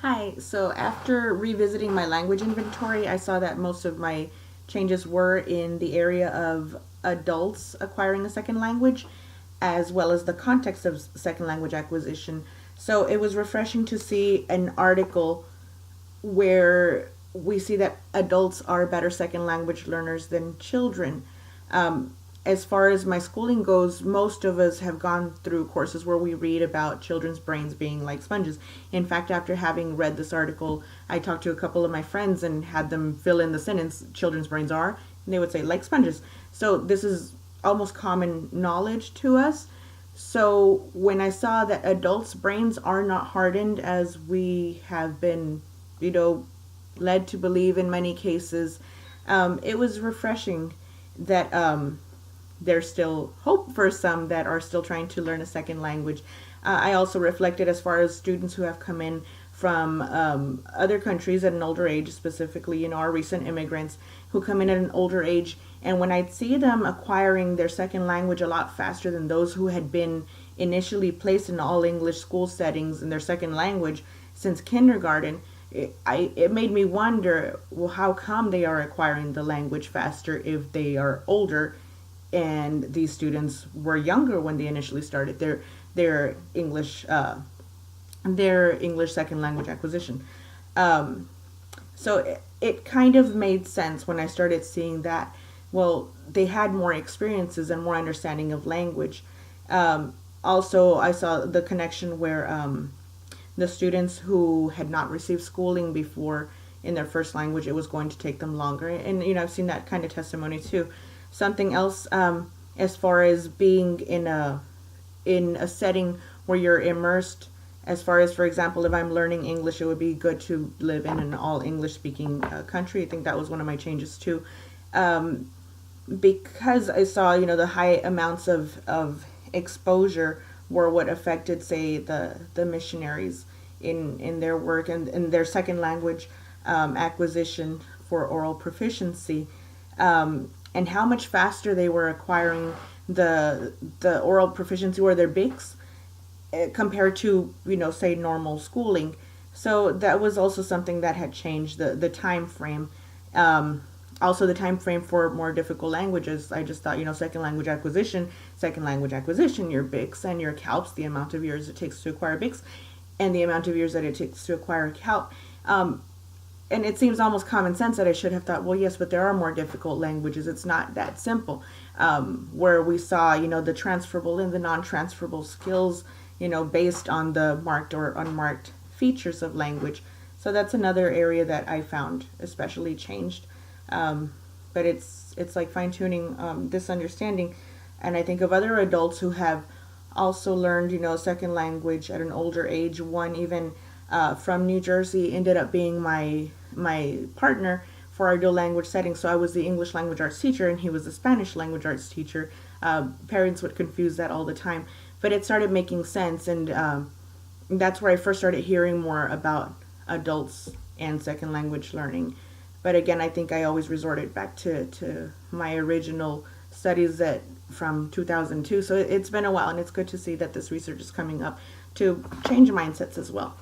Hi, so after revisiting my language inventory, I saw that most of my changes were in the area of adults acquiring a second language, as well as the context of second language acquisition. So it was refreshing to see an article where we see that adults are better second language learners than children. As far as my schooling goes, most of us have gone through courses where we read about children's brains being like sponges. In fact, after having read this article, I talked to a couple of my friends and had them fill in the sentence children's brains are, and they would say like sponges. So this is almost common knowledge to us. So when I saw that adults' brains are not hardened as we have been, you know, led to believe in many cases, it was refreshing that there's still hope for some that are still trying to learn a second language. I also reflected as far as students who have come in from other countries at an older age, specifically, our recent immigrants who come in at an older age. And when I see them acquiring their second language a lot faster than those who had been initially placed in all English school settings in their second language since kindergarten, it made me wonder, well, how come they are acquiring the language faster if they are older and these students were younger when they initially started their English second language acquisition. So it kind of made sense when I started seeing that. Well, they had more experiences and more understanding of language. Also, I saw the connection where the students who had not received schooling before in their first language, it was going to take them longer. And I've seen that kind of testimony too. Something else, as far as being in a setting where you're immersed, as far as, for example, if I'm learning English, it would be good to live in an all English speaking country. I think that was one of my changes too. Because I saw, the high amounts of exposure were what affected, say, the missionaries in their work and in their second language acquisition for oral proficiency, and how much faster they were acquiring the oral proficiency or their BICs compared to, say, normal schooling. So that was also something that had changed the time frame. Also, the time frame for more difficult languages. I just thought, second language acquisition, your BICs and your CALPs, the amount of years it takes to acquire BICs, and the amount of years that it takes to acquire a CALP. And it seems almost common sense that I should have thought, well, yes, but there are more difficult languages. It's not that simple. Where we saw, the transferable and the non-transferable skills, based on the marked or unmarked features of language. So that's another area that I found especially changed. But it's like fine tuning this understanding, and I think of other adults who have also learned, second language at an older age. One even from New Jersey ended up being my partner for our dual language setting. So I was the English language arts teacher, and he was the Spanish language arts teacher. Parents would confuse that all the time, but it started making sense, and that's where I first started hearing more about adults and second language learning. But again, I think I always resorted back to my original studies that from 2002. So it's been a while, and it's good to see that this research is coming up to change mindsets as well.